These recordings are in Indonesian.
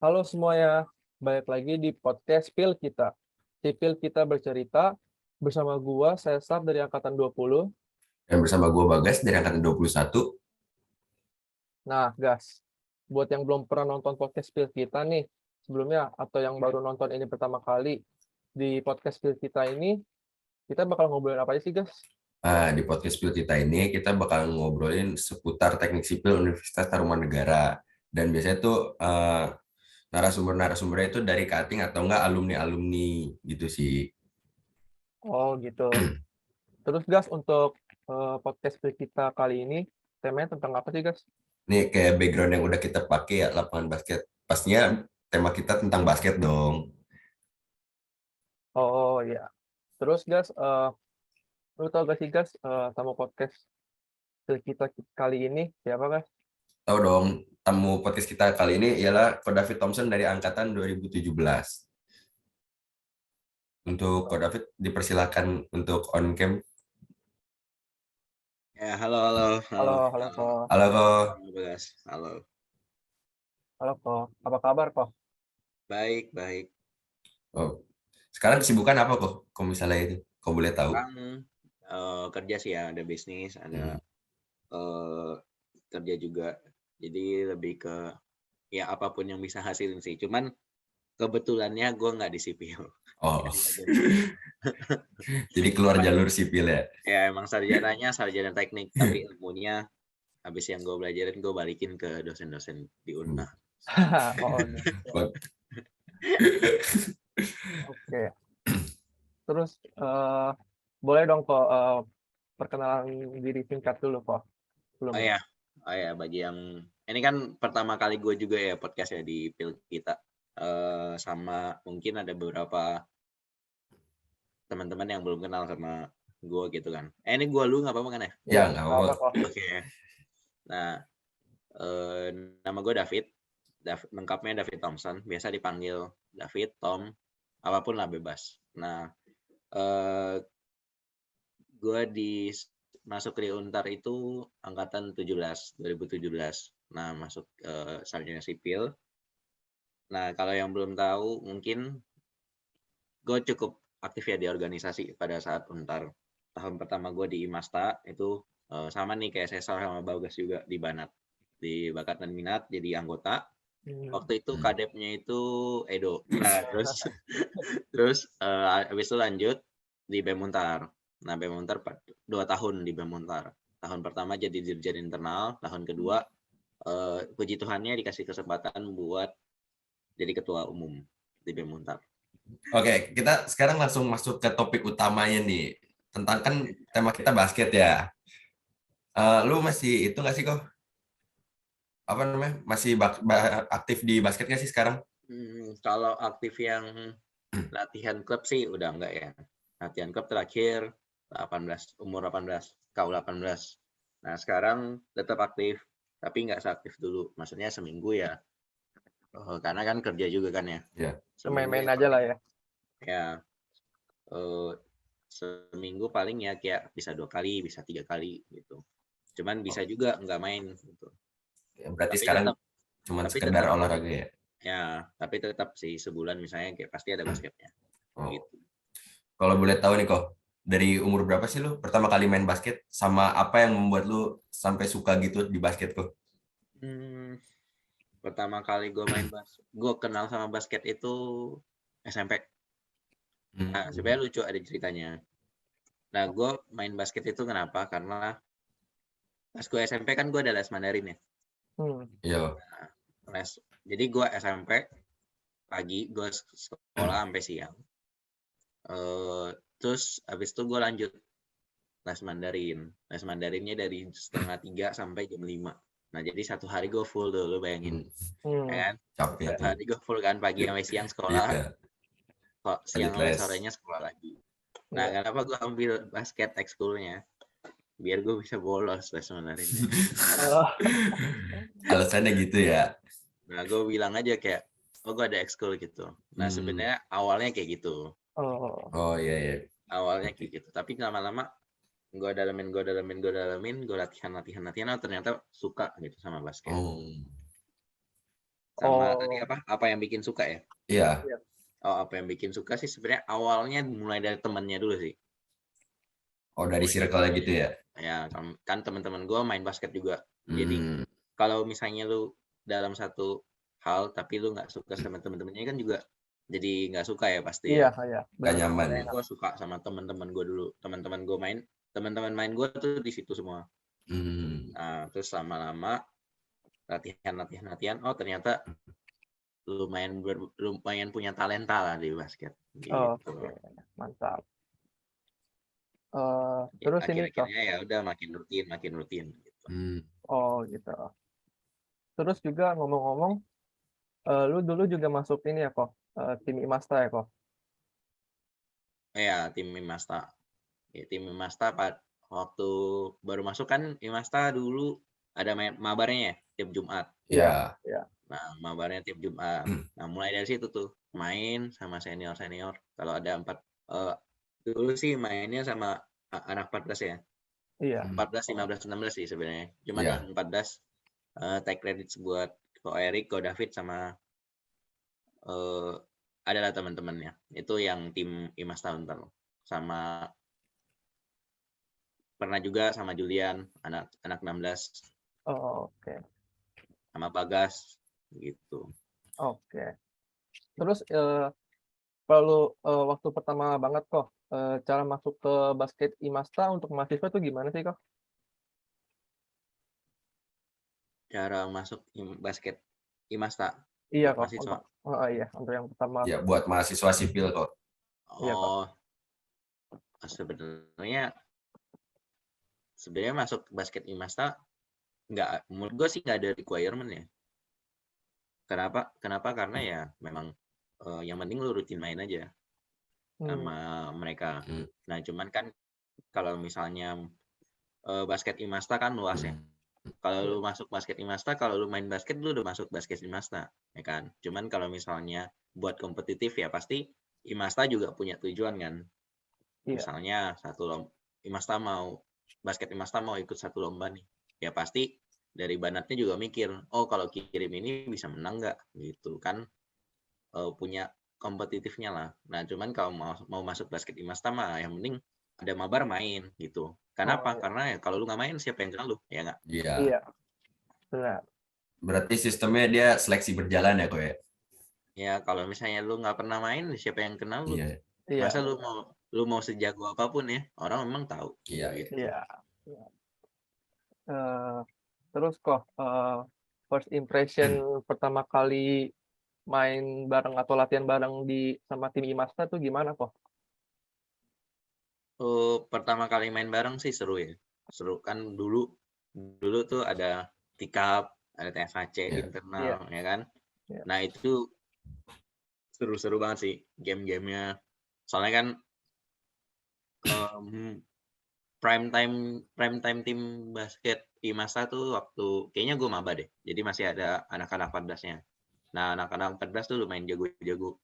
Halo semuanya, balik lagi di podcast Pil Kita. Di Pil Kita bercerita bersama gua, Cesar dari Angkatan 20. Dan bersama gue Bagas dari Angkatan 21. Nah, guys, buat yang belum pernah nonton podcast Pil Kita nih, sebelumnya, atau yang baru nonton ini pertama kali, di podcast Pil Kita ini, kita bakal ngobrolin apa aja sih, guys? Di podcast Pil kita ini kita bakal ngobrolin seputar teknik sipil Universitas Tarumanegara. Dan biasanya tuh narasumbernya itu dari cutting atau enggak alumni-alumni gitu sih. Oh, gitu. Terus, guys, untuk podcast Pil Kita kali ini, temanya tentang apa sih, guys? Nih kayak background yang udah kita pakai ya, lapangan basket. Pastinya tema kita tentang basket dong. Oh, iya. Terus, guys, lu tau gak sih, guys, sama podcast kita kali ini siapa, guys? Tahu dong, tamu podcast kita kali ini ialah Ko David Thompson dari Angkatan 2017. Untuk Ko David dipersilakan untuk on cam. Ya, halo. Halo Ko. Halo Ko. Bagas. Halo. Halo Ko. Apa kabar Ko? Baik. Oh. Sekarang kesibukan apa kok? Kalau misalnya itu, kau boleh tahu. Sekarang kerja sih ya, ada bisnis, ada kerja juga. Jadi lebih ke ya apapun yang bisa hasilin sih. Cuman kebetulannya gue nggak di sipil. Oh. Jadi keluar jalur sipil ya? Ya emang sarjananya sarjana teknik, tapi ilmunya habis yang gue belajarin gue balikin ke dosen-dosen di UNA. Oh, Oke. Terus boleh dong kok perkenalan diri singkat dulu kok. Oh ya, bagi yang ini kan pertama kali gue juga ya podcast ya di Pil Kita. Sama mungkin ada beberapa teman-teman yang belum kenal sama gue gitu kan. Ini gue lu nggak apa-apa kan ya? Ya nggak apa-apa. Oke. Nah, nama gue David. Lengkapnya David Thompson. Biasa dipanggil David, Tom, apapun lah bebas. Nah, gue masuk di Untar itu angkatan 2017. Nah, masuk sarjana sipil. Nah, kalau yang belum tahu mungkin gue cukup aktif ya di organisasi pada saat Untar. Tahun pertama gue di Imasta itu sama nih kayak Cesar sama Bagas juga di Banat. Di Bakat dan Minat jadi anggota. Waktu itu kadepnya itu Edo. Nah, terus habis itu lanjut di BEM Untar. Nah, BEM Untar 2 tahun di BEM Untar. Tahun pertama jadi dirjen internal, tahun kedua puji Tuhannya dikasih kesempatan buat jadi ketua umum di BEM Untar. Oke, kita sekarang langsung masuk ke topik utamanya nih. Tentang kan tema kita basket ya. Lu masih itu nggak sih kok? Apa namanya? Masih aktif di basket nggak sih sekarang? Kalau aktif yang latihan klub sih udah enggak ya. Latihan klub terakhir 18, umur 18, KU18. Nah, sekarang tetap aktif, tapi nggak seaktif dulu. Maksudnya seminggu ya. Karena kan kerja juga kan ya. Ya. Main-main aja lah ya. Ya. Seminggu paling ya kayak bisa 2 kali, bisa 3 kali gitu. Cuman bisa juga nggak main gitu. Ya, berarti Tapi sekarang cuma sekedar olahraga ya? Ya, tapi tetap sih sebulan misalnya kayak pasti ada basketnya. Oh. Gitu. Kalau boleh tahu nih kok, dari umur berapa sih lu pertama kali main basket? Sama apa yang membuat lu sampai suka gitu di basket kok? Pertama kali gue main basket, gue kenal sama basket itu SMP. Nah, sebenarnya lucu ada ceritanya. Nah, gue main basket itu kenapa? Karena pas gue SMP kan gue ada les Mandarin ya. Iya. Nah, jadi gue SMP pagi gue sekolah sampai siang. Terus habis itu gue lanjut les Mandarin. Les Mandarinnya dari 2:30 sampai jam 5. Nah, jadi satu hari gue full tuh, lu bayangin. Ya kan? Capek satu hari gue full kan, pagi sampai siang sekolah. Siang sampai sorenya sekolah lagi. Nah, kenapa gue ambil basket ekskulnya? Biar gue bisa bolos les Mandarinnya. Alasannya gitu ya? Nah, gue bilang aja kayak, oh gue ada ekskul gitu. Nah, sebenarnya awalnya kayak gitu. Oh iya. Awalnya kayak gitu. Tapi lama-lama gue dalamin, gue latihan, oh ternyata suka gitu sama basket. Sama tadi Oh, apa yang bikin suka ya? Iya. Oh, apa yang bikin suka sih sebenarnya awalnya mulai dari temennya dulu sih. Oh, dari circle gitu ya. Ya kan teman-teman gue main basket juga. Jadi Hmm. kalau misalnya lu dalam satu hal tapi lu nggak suka sama teman-temannya kan juga jadi nggak suka ya pasti iya, ya. iya, Gak benar. nyaman. Makanya gue suka sama teman-teman gue dulu. Teman-teman main gue tuh di situ semua. Hmm. Nah, terus lama-lama latihan. Oh, ternyata lumayan punya talenta lah di basket. Gitu. Oke, mantap. Ya, Terus ini kok. akhir-akhirnya ya udah makin rutin gitu. Hmm. Oh, gitu. Terus juga ngomong-ngomong, lu dulu juga masuk ini ya kok, tim Imasta ya kok. Ya, tim Imasta. Ya, tim Imasta waktu baru masuk kan Imasta dulu ada main mabarnya ya, tiap Jumat. Ya. Iya. Nah, mabarnya tiap Jumat. Nah, mulai dari situ tuh main sama senior. Kalau ada dulu sih mainnya sama anak 14 ya. Iya. 14, 15, 16 sih sebenarnya. Cuman Iya. yang 14 take credits buat Ko Erik, Ko David sama adalah teman-temannya. Itu yang tim Imasta Untar. Sama pernah juga sama Julian, anak 16, Oh, oke. sama Bagas gitu. Oke. Terus kalau waktu pertama banget kok, cara masuk ke basket Imasta untuk mahasiswa tuh gimana sih kok? Cara masuk basket Imasta Iya buat kok, untuk mahasiswa. iya untuk yang pertama. Ya, buat mahasiswa sipil kok. Iya kok. Oh, sebenarnya masuk basket Imasta menurut gue sih nggak ada requirement ya. Kenapa? Karena ya memang yang penting lu rutin main aja sama mereka. Hmm. Nah, cuman kan kalau misalnya basket Imasta kan luas ya. Kalau lu masuk basket Imasta, kalau lu main basket lu udah masuk basket Imasta, ya kan? Cuman kalau misalnya buat kompetitif ya pasti Imasta juga punya tujuan kan. Iya. Misalnya basket Imasta mau ikut satu lomba nih. Ya pasti dari Banatnya juga mikir, oh kalau kirim ini bisa menang nggak? Gitu kan punya kompetitifnya lah. Nah, cuman kalau mau masuk basket Imasta mah yang penting ada mabar main gitu. Kenapa? Oh, iya. Karena ya kalau lu nggak main siapa yang kenal lu, ya nggak? Iya. Iya. Benar. Berarti sistemnya dia seleksi berjalan ya kok ya. Ya kalau misalnya lu nggak pernah main, siapa yang kenal lu? Iya. Iya. Masa lu mau sejago apapun ya, orang memang tahu. Iya. Gitu. Iya. Terus kok first impression pertama kali main bareng atau latihan bareng sama tim Imasta tuh gimana kok? Pertama kali main bareng sih seru ya. Seru kan dulu tuh ada tikap, ada TFHC Iya. internal, ya kan? Iya. Nah itu seru-seru banget sih game-gamenya. Soalnya kan prime time tim basket Imasta tuh waktu kayaknya gue maba deh. Jadi masih ada anak-anak 14-nya. Nah, anak-anak 14 tuh lumayan jago-jago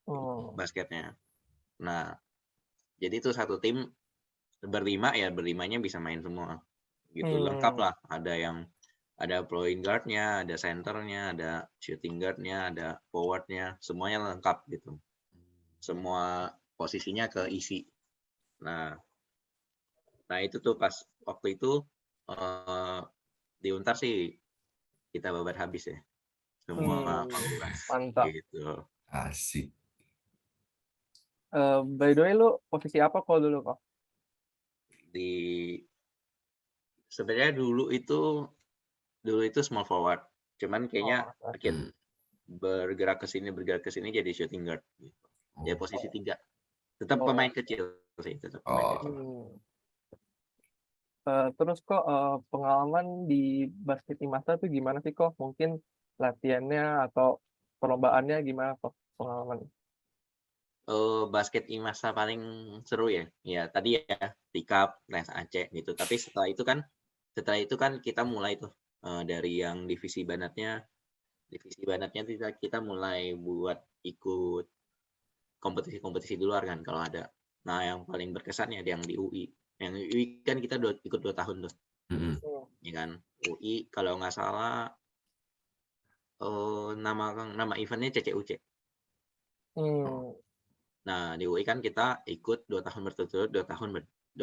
Oh. basketnya. Nah, jadi tuh satu tim berlimanya bisa main semua. Gitu lengkap lah. Ada point guard-nya, ada centernya, ada shooting guard-nya, ada forward-nya, semuanya lengkap gitu. Semua posisinya keisi. Nah, itu tuh pas waktu itu di Untar sih kita babat habis ya. Semua fakultas. Mantap. Gitu. Asik. By the way, lu posisi apa kok dulu kok? Sebenarnya dulu itu small forward. Cuman kayaknya makin bergerak ke sini jadi shooting guard. Gitu. Ya posisi 3. Tetap pemain kecil sih, tetap pemain kecil. Terus kok pengalaman di basket Imasta tuh gimana sih kok? Mungkin latihannya atau perlombaannya gimana kok pengalaman? Basket Imasta paling seru ya. Ya tadi ya Tikap, Les Aceh gitu. Tapi setelah itu kan kita mulai tuh dari yang divisi banatnya kita mulai buat ikut kompetisi di luar kan kalau ada. Nah, yang paling berkesan ya yang di UI. Yang UI kan kita ikut 2 tahun tuh. Ya kan? UI kalau nggak salah nama eventnya CCUC. Hmm. Nah, di UI kan kita ikut 2 tahun berturut-turut, 2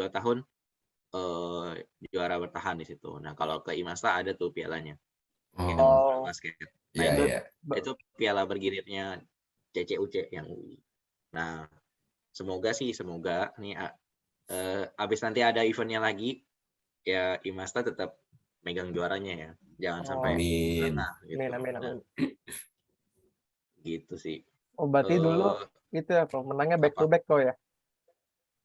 tahun juara bertahan di situ. Nah, kalau ke IMASTA ada tuh pialanya. Piala Oh. basket. Nah, Iya, itu iya. itu piala bergilirnya CCUC yang UI. Nah, semoga nih abis nanti ada eventnya lagi, ya IMASTA tetap megang juaranya ya. Jangan sampai Amin. lengah gitu. Amin. Nah, gitu sih. Oh, berarti dulu itu ya kok menangnya back to back kok ya?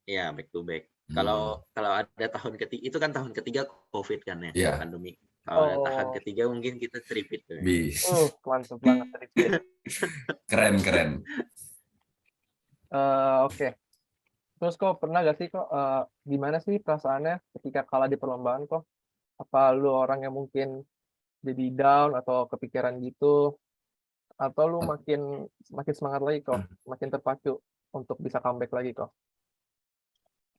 Iya, back to back. Kalau ada tahun ketiga, itu kan tahun ketiga COVID kan ya, Iya. pandemi. Kalau ada tahun Oh. ketiga mungkin kita tripit tuh ya. Bis. Mantap banget repeat. Keren. Oke. Terus kok pernah gak sih kok gimana sih perasaannya ketika kalah di perlombaan kok? Apa lu orang yang mungkin jadi down atau kepikiran gitu? Atau lu makin semangat lagi kok, makin terpacu untuk bisa comeback lagi kok?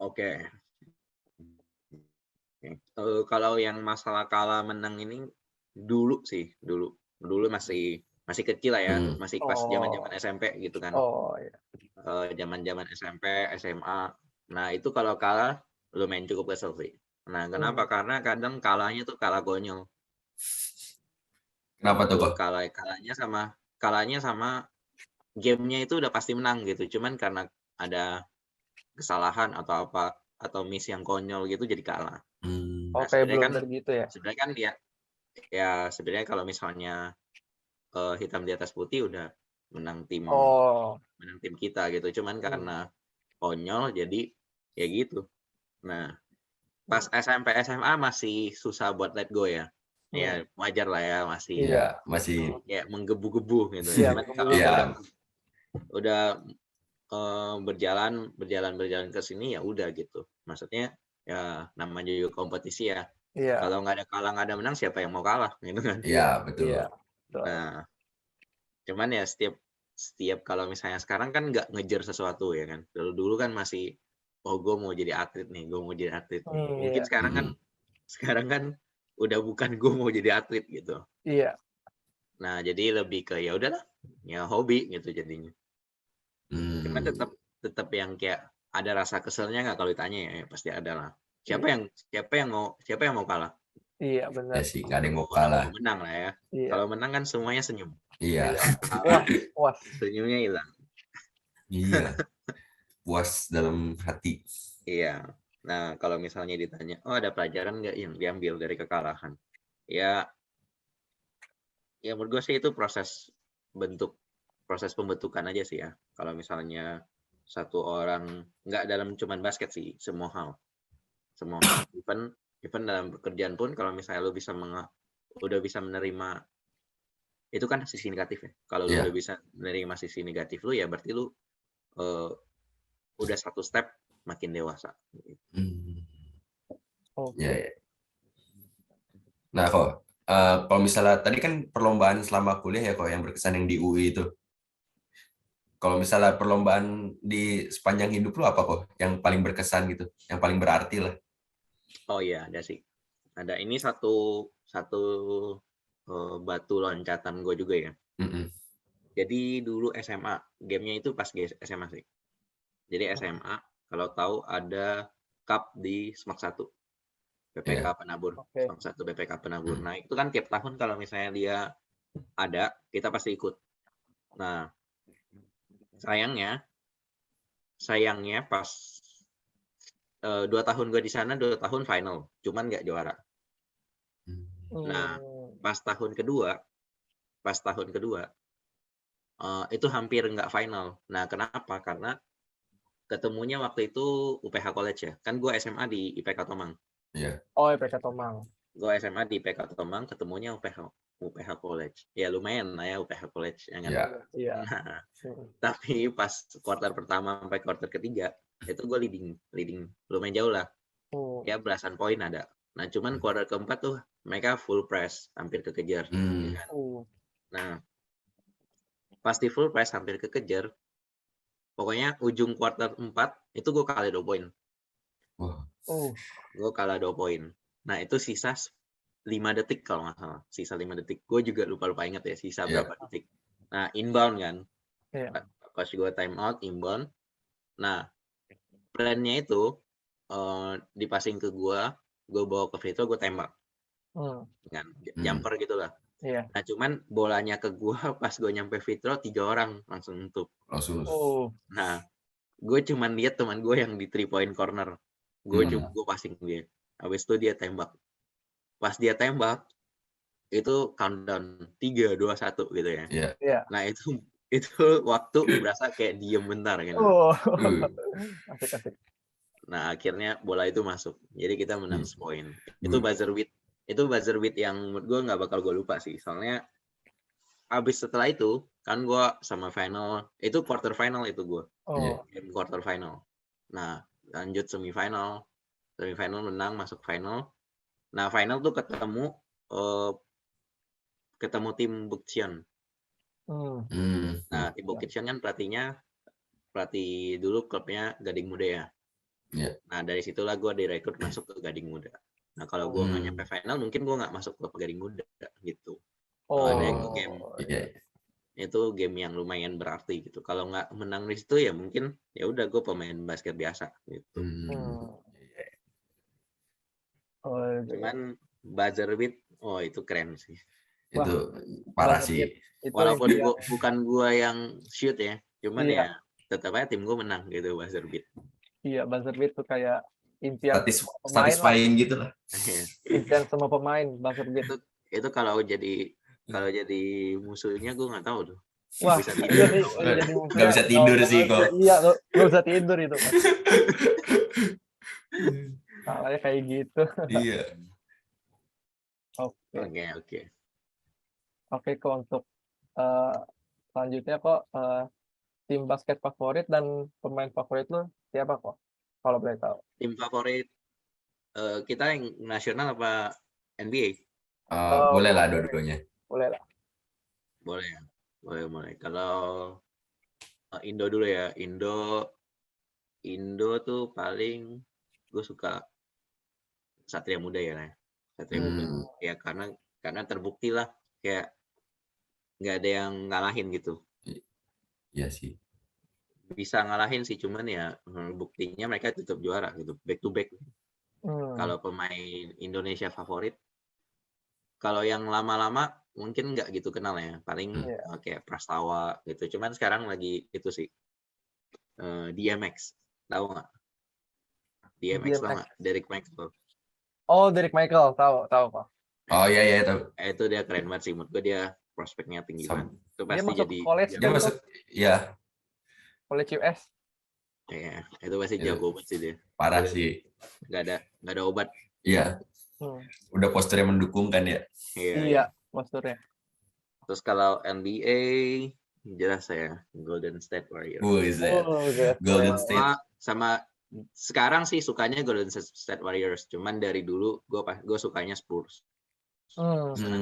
Oke. Kalau yang masalah kalah menang ini dulu masih kecil lah ya, masih pas zaman-zaman SMP gitu kan. Oh iya. Zaman-zaman SMP, SMA. Nah, itu kalau kalah lumayan cukup kesel sih. Nah, kenapa? Karena kadang kalahnya tuh kalah konyol. Kenapa tuh kok? Kalahnya sama gamenya itu udah pasti menang gitu. Cuman karena ada kesalahan atau apa atau miss yang konyol gitu jadi kalah. Oh, Nah, kayak sebenarnya kan blunder gitu ya? sebenarnya kan sebenarnya kalau misalnya hitam di atas putih udah menang tim kita gitu. Cuman karena konyol jadi ya gitu. Nah, pas SMP SMA masih susah buat let go ya. Ya wajar lah ya masih Iya, masih. kayak menggebu-gebu gitu. Iya, Cuman kalau Iya. udah berjalan ke sini ya udah gitu. Maksudnya ya namanya juga kompetisi ya. Iya. Kalau nggak ada kalah nggak ada menang siapa yang mau kalah gitu kan. Iya, betul. Iya. Nah, cuman ya setiap kalau misalnya sekarang kan nggak ngejar sesuatu ya kan. Dulu kan masih gue mau jadi atlet nih, gue mau jadi atlet nih. Mungkin Iya. sekarang kan udah bukan gue mau jadi atlet gitu. Iya. Nah, jadi lebih ke ya udahlah, ya hobi gitu jadinya. Cuman tetap yang kayak ada rasa keselnya nggak kalau ditanya ya pasti ada lah. Siapa yang mau kalah? Iya, benar. Ya sih, nggak ada yang mau Udah kalah. mau menang lah ya. Iya. Kalau menang kan semuanya senyum. Iya. Wah. Senyumnya hilang. Iya. Puas dalam hati. Iya. Nah, kalau misalnya ditanya, ada pelajaran nggak yang diambil dari kekalahan? Ya menurut gue sih itu proses pembentukan aja sih ya. Kalau misalnya satu orang nggak dalam cuman basket sih, semua hal. Even dalam pekerjaan pun kalau misalnya lo udah bisa menerima itu kan sisi negatif ya. Kalau lo udah bisa menerima sisi negatif lo ya berarti lo udah satu step makin dewasa. Ya. Nah kok, kalau misalnya tadi kan perlombaan selama kuliah ya kok yang berkesan yang di UI itu. Kalau misalnya perlombaan di sepanjang hidup lo apa kok yang paling berkesan gitu, yang paling berarti lah? Oh iya, ada sih. Ada ini satu batu loncatan gue juga ya. Jadi dulu SMA, gamenya itu pas SMA sih. Jadi SMA, kalau tahu ada cup di SMAK 1. BPK Penabur. SMAK 1 BPK Penabur. Nah, itu kan tiap tahun kalau misalnya dia ada, kita pasti ikut. Nah, sayangnya pas 2 tahun gue di sana, 2 tahun final. Cuman nggak juara. Nah, pas tahun kedua itu hampir nggak final. Nah, kenapa? Karena ketemunya waktu itu UPH College ya. Kan gue SMA di IPK Tomang. Iya. Oh, IPK Tomang. Gue SMA di IPK Tomang, ketemunya UPH College. Ya lumayan lah ya UPH College. Ya kan? Iya. Nah, tapi pas quarter pertama sampai quarter ketiga, itu gue leading. Lumayan jauh lah. Ya belasan poin ada. Nah, cuman quarter keempat tuh mereka full press, hampir kekejar. Ya kan? Nah, pasti full press hampir kekejar. Pokoknya ujung quarter 4 itu gue kalah 2 poin. Gue kalah 2 poin. Nah, itu sisa 5 detik kalau nggak salah, sisa 5 detik. Gue juga lupa ingat ya sisa Iya. berapa detik. Nah, inbound kan. Iya. Pas gue time out, inbound. Nah, plan-nya itu dipasing ke gue bawa ke free throw, gue tembak. Kan, jumper gitulah. Iya. Nah, cuman bolanya ke gue pas gue nyampe free throw 3 orang langsung nutup. Langsung. Oh. Nah, gue cuman lihat teman gue yang di 3-point corner. Gue passing dia. Habis itu dia tembak. Pas dia tembak, itu countdown 3, 2, 1 gitu ya. Iya. Nah, itu waktu berasa kayak diem bentar gitu. Oh. Asik. Nah, akhirnya bola itu masuk. Jadi kita menang sepoin. Itu buzzer beat yang menurut gue nggak bakal gue lupa sih. Soalnya abis setelah itu kan gue sama final, itu quarter final itu gue. Game quarter final. Nah, lanjut semifinal menang, masuk final. Nah, final tuh ketemu tim Bukcian. Nah, tim Bukcian kan pelatih dulu klubnya Gading Muda ya. Nah, dari situlah gue direkrut masuk ke Gading Muda. Nah, kalau gue nggak nyampe final, mungkin gue nggak masuk ke Gading Muda gitu. Itu game yang lumayan berarti gitu. Kalau nggak menang di situ ya mungkin ya udah gue pemain basket biasa gitu. Cuman buzzer beat, itu keren sih. Itu parah sih. Walaupun bukan gue yang shoot ya, cuman ya tetap aja tim gue menang gitu buzzer beat. Iya, buzzer beat tuh kayak impian pemain satisfying gitu lah. Impian sama pemain buzzer beat. Itu kalau jadi musuhnya gue nggak tahu tuh. Wah, bisa tidur. Nggak bisa tidur sih kok. Iya, nggak bisa tidur itu. Salahnya kayak gitu. Iya. Oke. Kok untuk selanjutnya kok tim basket favorit dan pemain favorit lu siapa kok? Kalau boleh tahu. Tim favorit kita yang nasional apa NBA? Boleh lah dua-duanya. Boleh lah. Boleh. Kalau Indo dulu ya. Indo tuh paling gue suka Satria Muda ya. Satria Muda. Ya karena terbukti lah kayak nggak ada yang ngalahin gitu. Iya sih. Bisa ngalahin sih, cuman ya buktinya mereka tetap juara gitu, back to back. Kalau pemain Indonesia favorit, kalau yang lama-lama mungkin nggak gitu kenal ya, paling kayak Prastawa gitu. Cuman sekarang lagi itu sih DMX, tahu nggak? DMX tahu nggak? Derek Michael. Oh, Derek Michael, tahu kok. Oh iya tahu. Itu dia keren banget sih, menurut gue dia prospeknya tinggi banget. Itu pasti dia jadi college dia masuk ya. College US. Iya, itu pasti jago banget sih dia. Parah sih. Nggak ada obat. Iya. Udah posternya mendukung kan ya. Iya, posternya. Terus kalau NBA jelas saya Golden State Warriors. Golden State. Sama sekarang sih sukanya Golden State Warriors, cuman dari dulu gue sukanya Spurs. San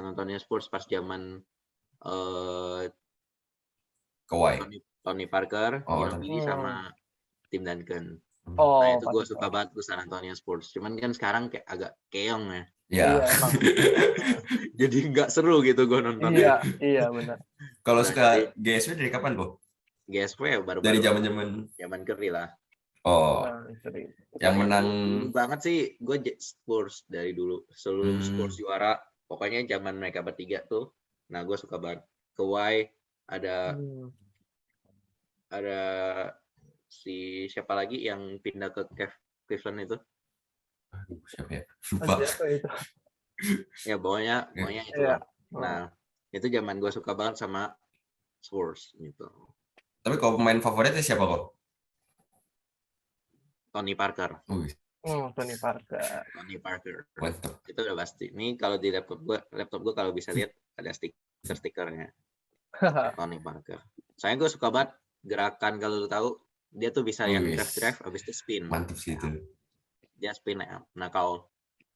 Antonio Spurs pas zaman Tony Parker, Ginobili sama Tim Duncan. Nah, itu gue suka banget San Antonio Spurs. Cuman kan sekarang kayak agak keong ya. Iya. Jadi nggak seru gitu gue nontonnya. Iya benar. Kalau suka GSW dari kapan kok? GSW ya baru dari zaman Curry lah. Yang menang banget sih gue Spurs dari dulu. Seluruh Spurs juara. Pokoknya zaman mereka bertiga tuh. Nah, gue suka banget. Kawhi ada si siapa lagi yang pindah ke Cleveland itu? Siapa ya? Itu. Ya pokoknya itu lah. Nah, itu zaman gue suka banget sama Spurs gitu. Tapi kalau pemain favoritnya siapa kok? Tony Parker. Tony Parker. Mantap. Itu udah pasti. Ini kalau di laptop gue kalau bisa lihat ada stikernya. Tony Parker. Soalnya gue suka banget gerakan, kalau lu tahu dia tuh bisa yang drive habis itu spin. Mantap sih itu. Dia spin. Nah, kalau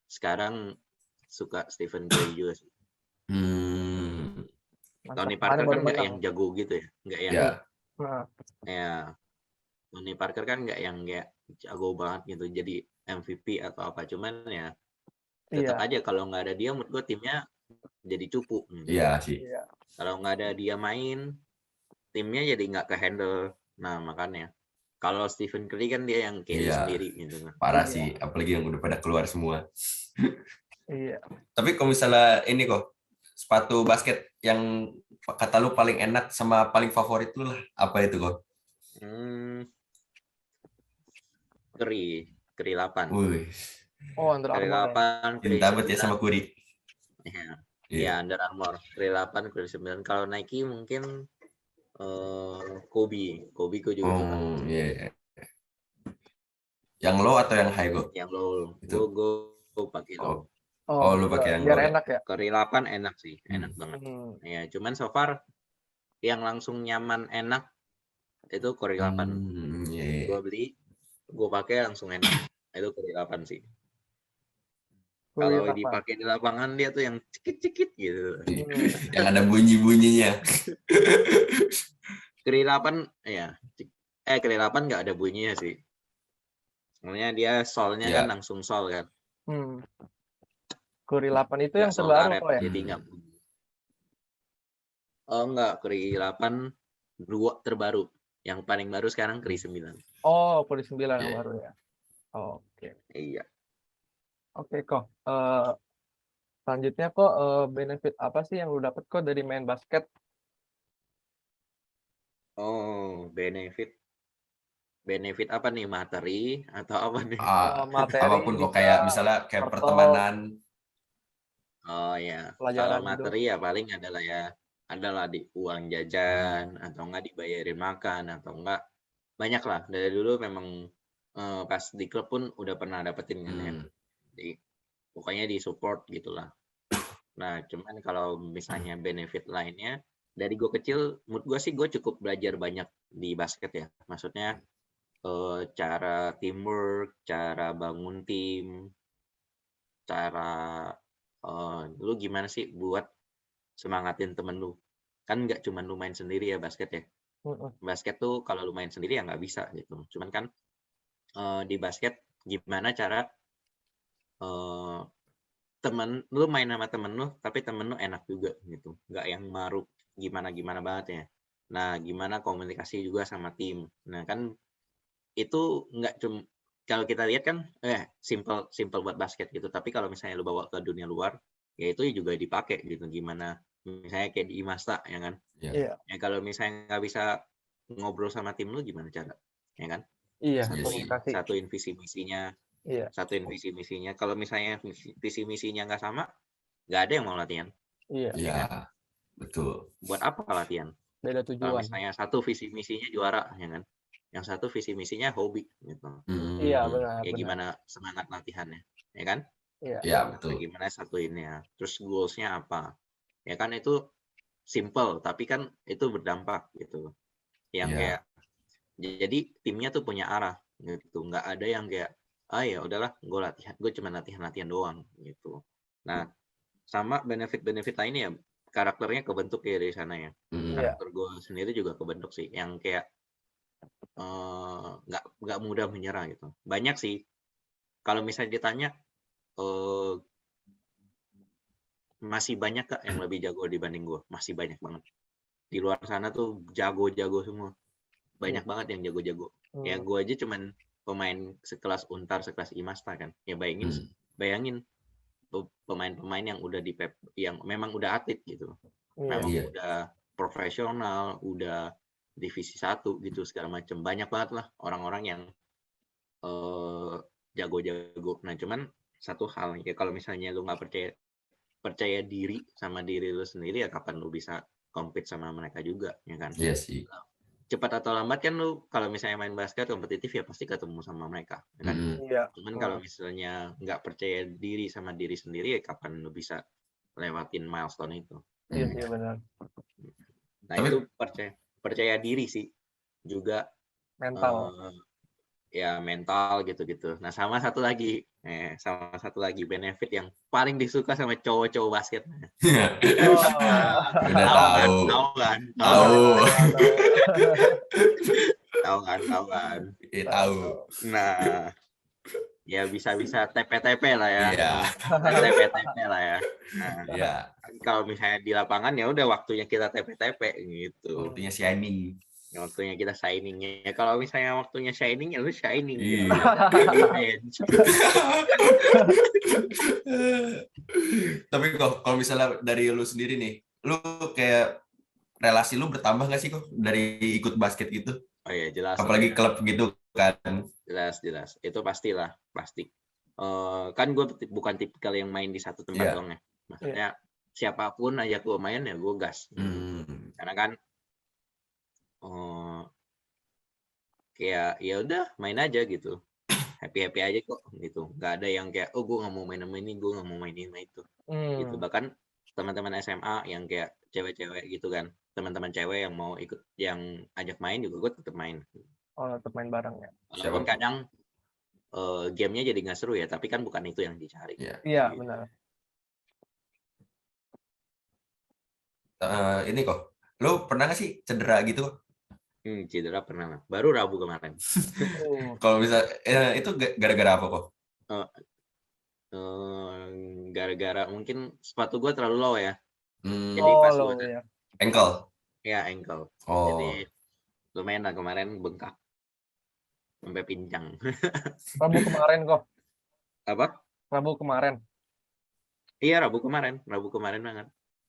sekarang suka Stephen Curry juga sih. Tony Parker kan nggak yang jago gitu ya, nggak yang Tony Parker kan nggak yang kayak jago banget gitu jadi MVP atau apa, cuman ya tetap Iya, aja kalau nggak ada dia menurut gue timnya jadi cupu. Iya sih. iya. Kalau nggak ada dia main, timnya jadi nggak ke-handle. Nah, makanya. Kalau Stephen Curry kan dia yang carry Iya. sendiri gitu kan. Parah Iya. sih, apalagi yang udah pada keluar semua. Iya. Tapi kalau misalnya ini kok, sepatu basket yang kata lu paling enak sama paling favorit lu lah, apa itu kok? Hmm, Curry 8. Wih, Oh, Under Curry Armour ya. 8, Curry cinta banget ya 9. sama Curry. Iya, Iya. ya, Under Armour. Curry 8, Curry 9. Kalau Nike mungkin Kobe. Kobe gue juga suka. Iya, iya. Yang low atau yang high kok? Yang low. Itu. Gue pakai low. Oh, lu pakai yang biar low ya? enak ya. Curry 8 enak sih, enak banget. Ya, cuman so far yang langsung nyaman enak itu Curry 8. Iya. Gue beli, gue pakai langsung enak. Itu Curry 8 sih. Curry Kalau 8. dipakai di lapangan dia tuh yang cekit-cekit gitu. Yang ada bunyi-bunyinya. Curry 8 ya. Curry 8 nggak ada bunyinya sih. Soalnya dia solnya Iya. kan langsung sol kan. Curry 8 itu yang Nggak sol terbaru karet, kok ya? jadi nggak bunyi. Oh enggak, Curry 8 2 terbaru. Yang paling baru sekarang Curry 9. Oh, Curry 9 yang Iya. baru ya. Oke. Iya. Oke kok. Selanjutnya kok benefit apa sih yang lu dapet kok dari main basket? Oh, benefit apa nih, materi atau apa nih? Materi Apapun kok, bisa kayak misalnya kayak atau pertemanan. Oh ya, kalau pelajaran hidup. materi ya paling adalah di uang jajan atau enggak dibayarin makan atau enggak banyak lah. Dari dulu memang pas di klub pun udah pernah dapetin kan ya. Pokoknya di support gitulah. Nah, cuman kalau misalnya benefit lainnya, dari gue kecil, menurut gue sih gue cukup belajar banyak di basket ya. Maksudnya cara teamwork, cara bangun tim, cara lu gimana sih buat semangatin temen lu. Kan nggak cuma lu main sendiri ya basket ya. Basket tuh kalau lu main sendiri ya nggak bisa gitu. Cuman kan di basket gimana cara temen lu main sama temen lu tapi temen lu enak juga gitu, nggak yang maruk gimana banget ya. Nah, gimana komunikasi juga sama tim. Nah kan itu nggak cuma kalau kita lihat kan simple buat basket gitu, tapi kalau misalnya lu bawa ke dunia luar ya itu juga dipakai gitu. Gimana misalnya kayak di Imasta ya kan. Iya. Ya kalau misalnya nggak bisa ngobrol sama tim lu gimana cara ya kan. Iya, komunikasi. Satuin visi misinya. Iya. Satuin visi misinya. Kalau misalnya visi misinya nggak sama, nggak ada yang mau latihan. Iya. Iya, betul. Buat apa latihan? Beda Kalau tujuan. misalnya satu visi misinya juara, ya kan? Yang satu visi misinya hobi, gitu. Iya, benar. Ya gimana semangat latihannya, ya kan? Iya. Iya, betul. Nah, gimana satuinnya? Terus goals-nya apa? Ya kan itu simple, tapi kan itu berdampak gitu. Yang kayak jadi timnya tuh punya arah gitu. Nggak ada yang kayak ya udahlah gue cuma latihan doang gitu. Nah, sama benefit lainnya ya karakternya kebentuk ya dari sana ya. Karakter gue sendiri juga kebentuk sih, yang kayak nggak mudah menyerah gitu. Banyak sih kalau misalnya ditanya masih banyak Kak yang lebih jago dibanding gue, masih banyak banget. Di luar sana tuh jago-jago semua, banyak banget yang jago-jago. Ya gue aja cuman pemain sekelas Untar, sekelas Imasta kan. Ya bayangin pemain-pemain yang udah yang memang udah atlet gitu. Memang udah profesional, udah divisi 1 gitu segala macam. Banyak banget lah orang-orang yang jago-jago. Nah, cuman satu hal ya, kalau misalnya lu nggak percaya diri sama diri lu sendiri ya kapan lu bisa compete sama mereka juga, ya kan? Iya sih. Cepat atau lambat kan lu kalau misalnya main basket kompetitif ya pasti ketemu sama mereka, ya kan? Cuman kalau misalnya nggak percaya diri sama diri sendiri ya kapan lu bisa lewatin milestone itu. Iya sih, benar. Nah, itu percaya diri sih juga mental. Ya mental gitu-gitu. Nah, sama satu lagi benefit yang paling disuka sama cowok-cowok basket. Udah tahu. Tahu kan. Tahu. Nah, ya bisa TP-TP lah ya. Iya. TP-TP lah ya. Nah, Iya, kalau misalnya di lapangan ya udah waktunya kita TP-TP gitu. waktunya shining. Waktunya kita shining ya. Kalau misalnya waktunya shining ya lu shining gitu. Iya. Bench. Tapi kok kalau misalnya dari lu sendiri nih, lu kayak relasi lu bertambah nggak sih kok dari ikut basket gitu? Oh ya jelas lah Apalagi ya. klub gitu kan? Jelas. Itu pastilah, pasti. Kan gue bukan tipikal yang main di satu tempat Iya. doang ya. Maksudnya siapapun ajak gue main ya gue gas. Karena kan kayak ya udah main aja gitu. Happy aja kok gitu. Nggak ada yang kayak gue nggak mau main sama ini, gue nggak mau main ini sama itu. Gitu. Bahkan teman-teman SMA yang kayak cewek-cewek gitu kan, teman-teman cewek yang mau ikut, yang ajak main juga gue tetap main. Oh, tetap main bareng ya. Walaupun kadang gamenya jadi nggak seru ya, tapi kan bukan itu yang dicari. Iya, benar. Ini kok, lu pernah nggak sih cedera gitu kok? Cedera pernah lah. Baru Rabu kemarin. Kalau bisa itu gara-gara apa kok? Gara-gara mungkin sepatu gue terlalu low ya. Jadi pas low gue ya. ankle. Ya ankle. Oh. Jadi lumayan lah kemarin bengkak sampai pincang. Rabu kemarin kok. Apa? Rabu kemarin. Iya Rabu kemarin banget.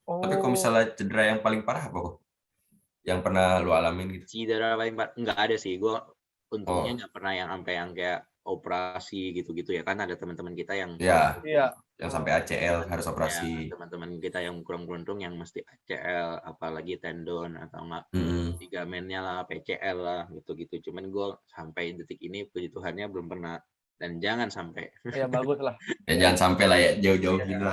Tapi kalau misalnya cedera yang paling parah apa kok? Yang pernah lu alamin gitu? Cedera paling parah nggak ada sih. Gue untungnya nggak pernah yang sampai yang kayak operasi gitu-gitu ya. Kan ada teman-teman kita yang yang sampai ACL harus operasi. Ya, teman-teman kita yang kurang beruntung yang mesti ACL, apalagi tendon atau enggak ligamennya lah, PCL lah, gitu-gitu. Cuman gue sampai detik ini puji Tuhannya belum pernah dan jangan sampai. Ya bagus lah. Ya jangan sampai lah ya, jauh-jauh gitu.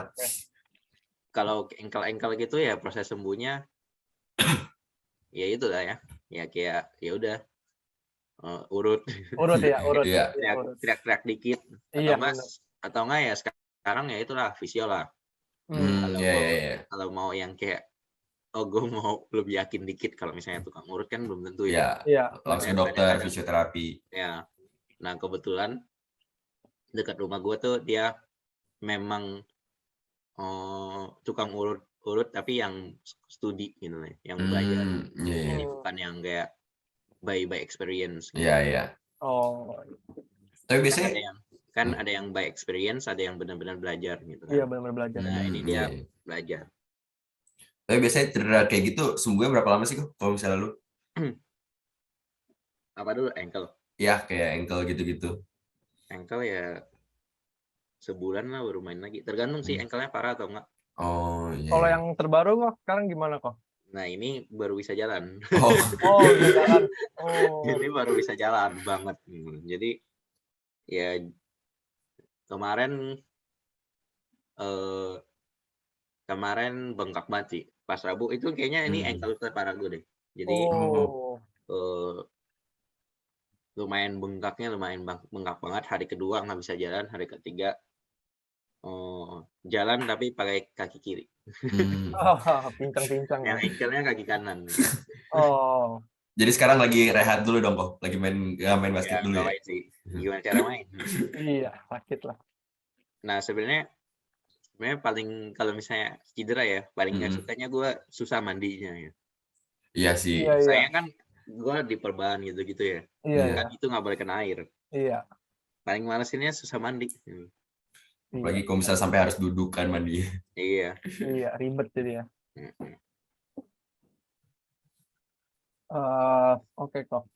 Kalau engkel gitu ya proses sembuhnya ya itu lah ya. Ya kayak ya udah urut ya. teriak-teriak dikit atau enggak ya sekarang ya itulah fisio lah. Kalau mau yang kayak gue mau lebih yakin dikit, kalau misalnya tukang urut kan belum tentu ya. Langsung dokter, fisioterapi. Ya. Nah kebetulan dekat rumah gue tuh dia memang tukang urut tapi yang studi gitu nih, yang belajar. Jadi bukan yang kayak by experience. Iya. Tapi biasanya ada yang by experience, ada yang benar-benar belajar gitu kan. Iya, benar-benar belajar. Nah, ini dia belajar. Tapi biasanya cedera kayak gitu sembuhnya berapa lama sih kok kalau misalnya lu? Apa dulu? Ankle. Ya, kayak ankle gitu-gitu. Ankle ya sebulan lah baru main lagi. Tergantung sih ankle-nya parah atau enggak. Oh, iya. Kalau yang terbaru kok sekarang gimana kok? Nah, ini baru bisa jalan. Bisa jalan. Jadi baru bisa jalan banget. Jadi ya kemarin bengkak banget sih. Pas Rabu itu kayaknya ini ankle terparah gue deh. Jadi lumayan bengkaknya, bengkak banget. Hari kedua nggak bisa jalan, hari ketiga jalan tapi pakai kaki kiri. Pincang-pincang. Yang ankle-nya kaki kanan. Jadi sekarang lagi rehat dulu dong kok, lagi main basket dulu ya. Sih. Gimana cara main? Iya, sakit lah. Nah sebenarnya paling kalau misalnya cedera ya, paling nggak sukanya gue susah mandinya ya. Iya sih. Saya kan gue di perban gitu ya. Kan itu nggak boleh kena air. Iya. Paling malesinnya susah mandi. Apalagi kalau misalnya sampai harus duduk kan mandi. Iya, ribet jadi ya. Oke kok.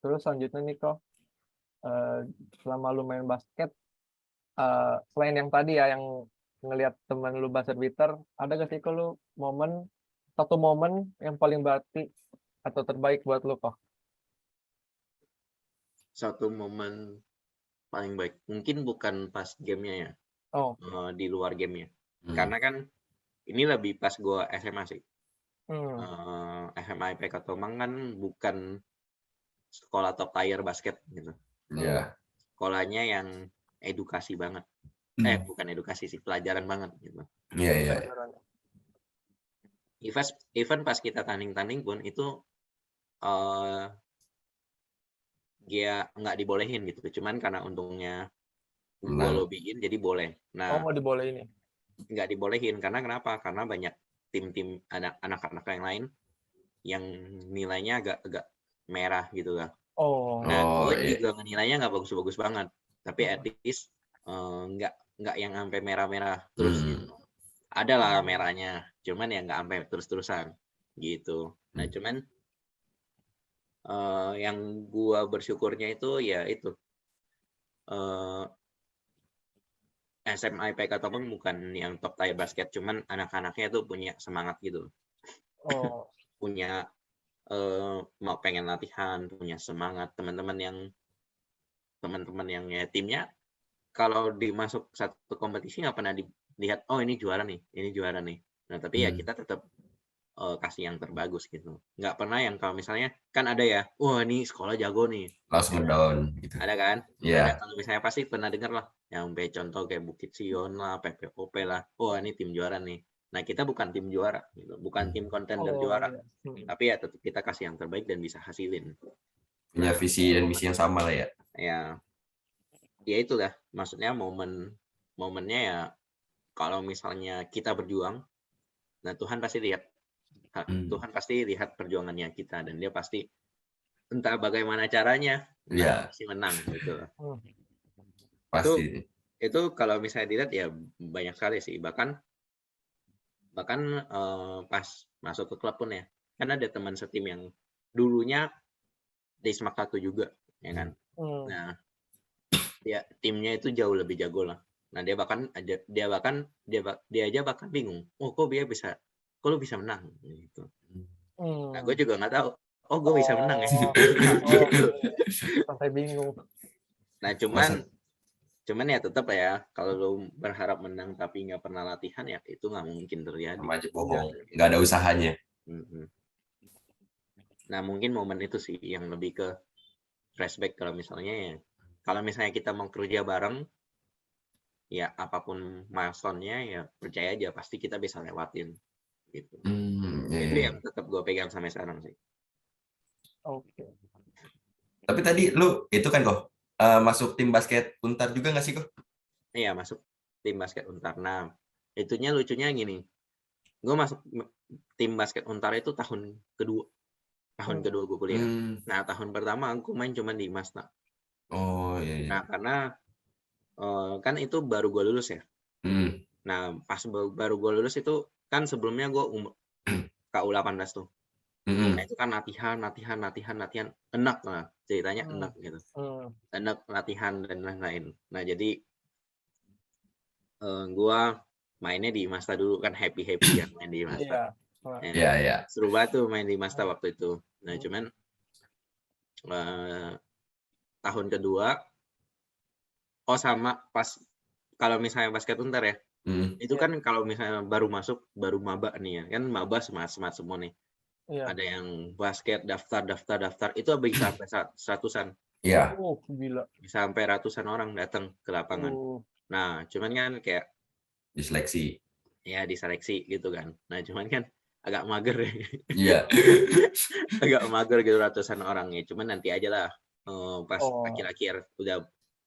Terus selanjutnya nih kok, selama lu main basket, selain yang tadi ya yang ngelihat teman lu buzzer beater, ada gak sih kok lu satu momen yang paling berarti atau terbaik buat lu kok? Satu momen paling baik mungkin bukan pas gamenya ya. Di luar gamenya. Karena kan ini lebih pas gue SMA sih. SMA IPK Tomang kan bukan sekolah top tier basket gitu. Sekolahnya yang edukasi banget. Bukan edukasi sih, pelajaran banget gitu. Iya. Even pas kita tanding pun itu dia nggak dibolehin gitu. Cuman karena untungnya gue Menang. lobbyin jadi boleh. Nah, nggak dibolehin ya? nggak dibolehin karena kenapa? Karena banyak tim-tim anak-anak yang lain yang nilainya agak merah gitu lah. Oh, Nah, Oh, gue iya. juga nilainya nggak bagus-bagus banget, tapi at least nggak yang sampai merah-merah terus gitu. Ada lah merahnya, cuman ya nggak sampai terus-terusan gitu. Nah, cuman yang gua bersyukurnya itu ya itu SMA IPK ataupun bukan yang top tier basket, cuman anak-anaknya tuh punya semangat gitu, oh, punya mau pengen latihan, punya semangat. Teman-teman yang ya timnya kalau dimasuk satu kompetisi nggak pernah dilihat, oh ini juara nih, ini juara nih. Nah tapi ya kita tetap kasih yang terbagus gitu. Nggak pernah yang kalau misalnya kan ada ya, wah ini sekolah jago nih. Langsung down gitu. Ada kan? Iya. Ada kalau misalnya pasti pernah dengar lah, yang contoh kayak Bukit Sion lah, PPOP lah. Wah ini tim juara nih. Nah kita bukan tim juara, gitu. Bukan tim kontender juara, iya. tapi ya tetap kita kasih yang terbaik dan bisa hasilin. Punya visi dan misi yang sama lah ya. Ya itulah, maksudnya momennya ya kalau misalnya kita berjuang, nah Tuhan pasti lihat perjuangannya kita dan dia pasti entah bagaimana caranya, Iya. pasti menang gitu. Pasti. Itu kalau misalnya dilihat ya banyak sekali sih, bahkan pas masuk ke klub pun ya, kan ada teman setim yang dulunya di Smak 1 juga, ya kan. Nah, timnya itu jauh lebih jago lah. Nah, dia aja bahkan bingung. Oh, kok lu bisa menang gitu. Nah, gue juga nggak tahu. Oh, gue bisa menang ya. Sampai bingung. Nah, cuman ya tetap ya, kalau lu berharap menang tapi nggak pernah latihan ya itu nggak mungkin terjadi. Sama aja bohong. Nggak ada usahanya. Nah, mungkin momen itu sih yang lebih ke flashback kalau misalnya kita mau kerja bareng, ya apapun milestone-nya ya percaya aja pasti kita bisa lewatin gitu. Itu yang tetap gue pegang sampai sekarang sih. Oke. Tapi tadi lu itu kan kok masuk tim basket Untar juga nggak sih kok? Iya, masuk tim basket Untar. Nah, lucunya gini. Gue masuk tim basket Untar itu tahun kedua gue kuliah. Nah, tahun pertama aku main cuma di Masta. Oh iya. Nah, karena kan itu baru gue lulus ya. Nah, pas baru gue lulus itu kan sebelumnya gue KU 18 tuh. Nah, itu kan latihan, enak lah ceritanya, enak gitu. Enak latihan dan lain-lain. Nah, jadi gue mainnya di Masta dulu kan happy ya main di Masta. Iya. Seru banget tuh main di Masta waktu itu. Nah, cuman tahun kedua sama pas kalau misalnya basket Untar ya. Itu kan kalau misalnya baru maba nih ya. Kan maba semangat semua nih. Ada yang basket daftar itu bisa sampai 100-an. Iya. Gila. Bisa sampai ratusan orang datang ke lapangan. Nah, cuman kan kayak diseleksi. Ya, diseleksi gitu kan. Nah, cuman kan agak mager ya. Iya. Agak mager gitu ratusan orang ya. Cuman nanti aja lah pas akhir-akhir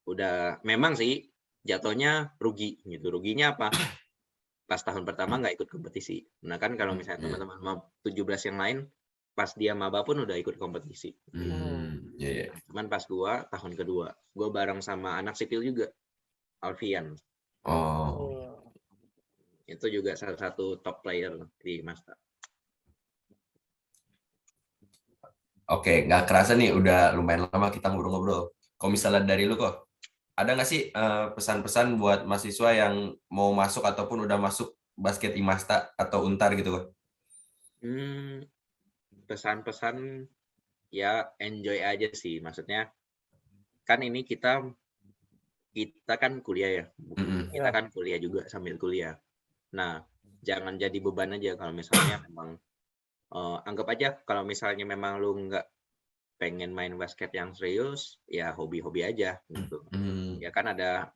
udah memang sih jatuhnya rugi gitu. Ruginya apa? Pas tahun pertama nggak ikut kompetisi. Nah kan kalau misalnya teman-teman 17 yang lain pas dia maba pun udah ikut kompetisi. Cuman pas tahun kedua, gua bareng sama anak sipil juga, Alfian. Itu juga salah satu top player di Masta. Oke, nggak kerasa nih udah lumayan lama kita ngobrol-ngobrol. Kalau misalnya dari lu kok, ada nggak sih pesan-pesan buat mahasiswa yang mau masuk ataupun udah masuk basket Imasta atau Untar gitu kok? Pesan-pesan ya enjoy aja sih, maksudnya kan ini kita kan kuliah ya, kita kan kuliah juga sambil kuliah. Nah, jangan jadi beban aja kalau misalnya memang anggap aja kalau misalnya memang lu nggak pengen main basket yang serius, ya hobi-hobi aja gitu. Ya kan ada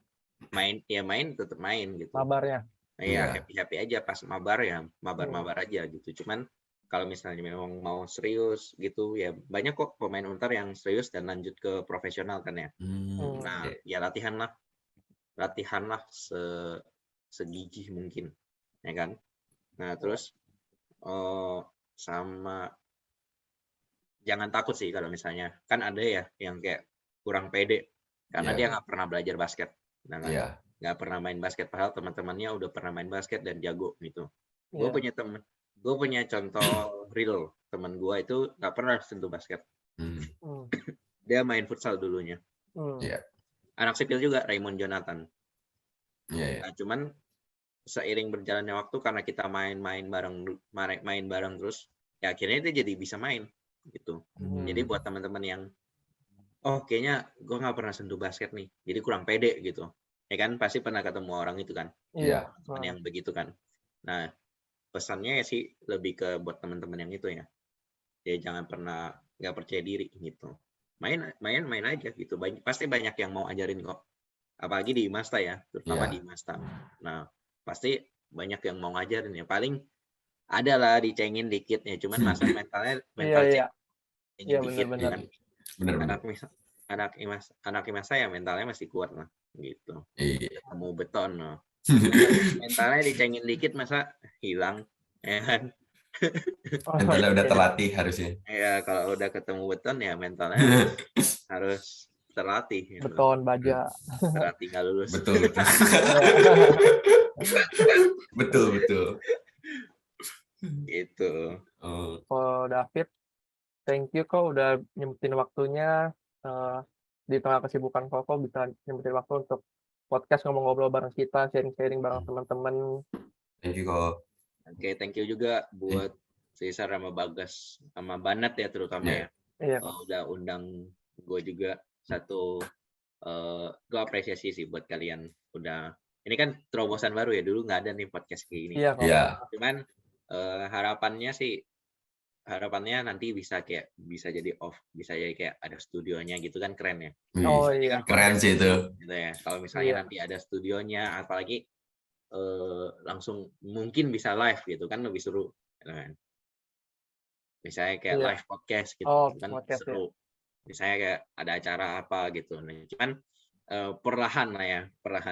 main tetap main gitu. Mabarnya. Ya happy aja pas mabar ya mabar aja gitu. Cuman kalau misalnya memang mau serius gitu ya banyak kok pemain Untar yang serius dan lanjut ke profesional kan ya. Nah, Oke. ya latihanlah segigih mungkin, ya kan? Nah, terus sama jangan takut sih kalau misalnya kan ada ya yang kayak kurang pede karena Iya. dia nggak pernah belajar basket, nah kan? Iya. Nggak pernah main basket padahal teman-temannya udah pernah main basket dan jago gitu. Gue Iya. punya contoh real teman gue itu nggak pernah sentuh basket. Hmm. Dia main futsal dulunya. Iya. Anak sipil juga, Raymond Jonathan. Iya. Iya. Nah, cuman seiring berjalannya waktu karena kita main bareng terus, ya akhirnya dia jadi bisa main gitu. Jadi buat teman-teman yang kayaknya gue nggak pernah sentuh basket nih, jadi kurang pede gitu. Ya kan pasti pernah ketemu orang itu kan, Iya. teman yang begitu kan. Nah, pesannya ya sih lebih ke buat teman-teman yang itu ya. Ya jangan pernah nggak percaya diri gitu. Main aja gitu. Pasti banyak yang mau ajarin kok. Apalagi di Imasta ya, terutama di Imasta. Nah, pasti banyak yang mau ngajarin ya. Paling ada lah dicengin dikit ya, cuman masa mental Iya. cengin Iya, dikit benar-benar. kan. Benar-benar. Anak Imasta mentalnya masih kuat lah gitu. Iya. Ketemu beton loh. Mentalnya dicengin dikit masa hilang ya kan. Mentalnya udah terlatih harusnya. Ya kalau udah ketemu beton ya mentalnya harus terlatih gitu. Beton, baja. Berarti nggak lulus. Betul. Betul. Gitu. Oh, David, thank you kok udah nyempetin waktunya di tengah kesibukan kok bisa nyempetin waktu untuk podcast ngobrol-ngobrol bareng kita, sharing-sharing bareng teman-teman. Thank you kok. Oke, thank you juga buat Cesar sama Bagas sama Banat ya terutama ya. Iya. Udah undang gue juga satu. Gue apresiasi sih buat kalian udah. Ini kan terobosan baru ya, dulu nggak ada nih podcast kayak gini. Iya. Iya. Cuman harapannya nanti bisa jadi bisa jadi kayak ada studionya gitu kan, keren ya. Oh Ini iya. kan Keren sih itu. gitu ya. Kalau misalnya nanti ada studionya, apalagi langsung mungkin bisa live gitu kan, lebih seru gitu kan. Misalnya kayak live podcast gitu kan podcast, seru. Misalnya kayak ada acara apa gitu. Nah, cuman perlahan lah ya,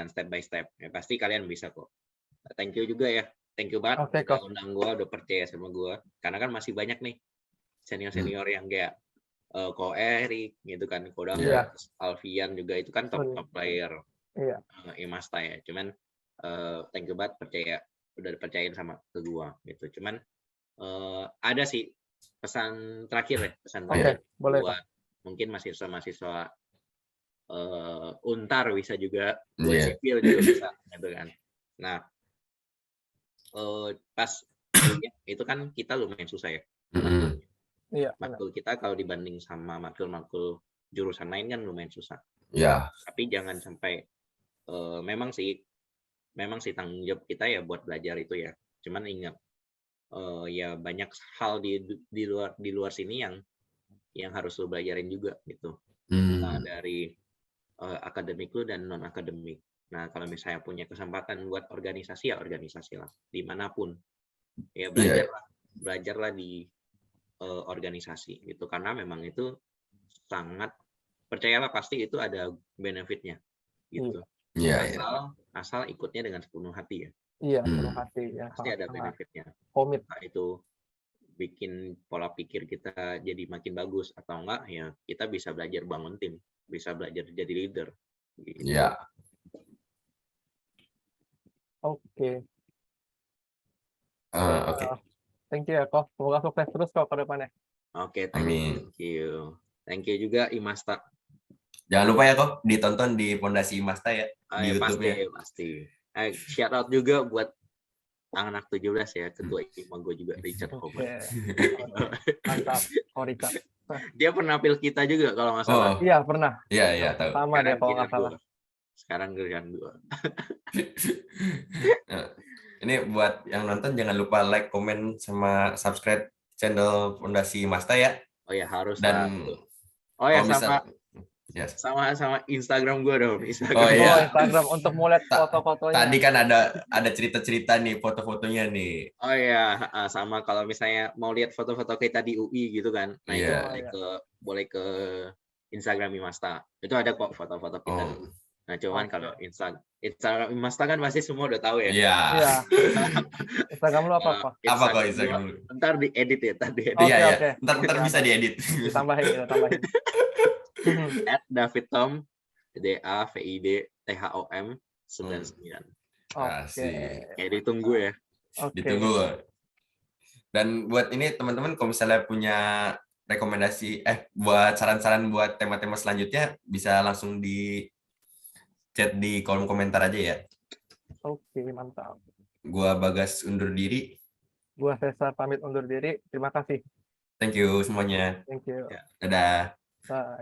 step by step. Ya, pasti kalian bisa kok. Thank you juga ya. Thank you banget udah undang gue, udah percaya sama gue. Karena kan masih banyak nih senior yang kayak Ko Erik gitu kan, Kodang, Alfian juga itu kan top player Imasta ya. Cuman thank you banget udah dipercayain sama ke gue gitu. Cuman ada sih pesan terakhir buat mungkin mahasiswa Untar bisa juga, buat sipil juga bisa gitu kan. Nah, pas kuliah itu kan kita lumayan susah ya. Matkul kita kalau dibanding sama matkul jurusan lain kan lumayan susah. Iya. Tapi jangan sampai memang sih tanggung jawab kita ya buat belajar itu ya. Cuman ingat ya banyak hal di luar sini yang harus lo belajarin juga gitu. Nah, dari akademik lu dan non akademik. Nah, kalau misalnya punya kesempatan buat organisasi ya organisasi lah dimanapun. Ya belajarlah di organisasi gitu, karena memang itu sangat, percayalah pasti itu ada benefitnya gitu. Asal ikutnya dengan sepenuh hati ya. Iya, sepenuh hati ya. Pasti ada benefitnya. Komit. Nah, itu bikin pola pikir kita jadi makin bagus atau enggak ya kita bisa belajar bangun tim, bisa belajar jadi leader. Gitu. Iya. Oke. Oke. Thank you ya kok. Semoga sukses terus kok ke depannya. Oke, thank you. Thank you juga Imasta. Jangan lupa ya kok ditonton di Pondasi Imasta ya di YouTube-nya. Pasti. Shout out juga buat anak 17 ya, ketua IMA gue juga Richard Hoban. Mantap, Richard. Dia pernah pil kita juga kalau nggak salah. Iya, pernah. Iya, tahu. Sama dia kalau nggak salah. Sekarang giliran gue. Ini buat yang nonton jangan lupa like, komen, sama subscribe channel Pondasi Imasta ya. Oh ya harus. Dan Oh ya sama Yes. sama Instagram gue dong. Instagram. Oh, Oh, iya. Instagram untuk mulai Ta- foto-fotonya. Tadi kan ada cerita-cerita nih, foto-fotonya nih. Oh iya, sama kalau misalnya mau lihat foto-foto kita di UI gitu kan. Nah, itu Iya. boleh ke Instagram Imasta. Itu ada kok foto-foto kita Oh, dulu. Nah, cuman Oke. kalau Instagram Imasta kan pasti semua udah tahu ya. iya. Iya. Instagram lu apa, Pak? Apa kok gua Instagram? ntar diedit ya, ntar diedit. Oke, Iya, iya. oke. Ntar bisa diedit. Ditambahin, kita tambahin. @davidtom DAVIDTHOM 99. Oke. Asik. Kayak ditunggu ya. Oke. Ditunggu. Dan buat ini teman-teman kalau misalnya punya rekomendasi buat saran-saran buat tema-tema selanjutnya bisa langsung di chat di kolom komentar aja ya. Oke, mantap. Gua Bagas undur diri. Gua Cesar pamit undur diri. Terima kasih. Thank you semuanya. Thank you. Ya. Dadah. Bye.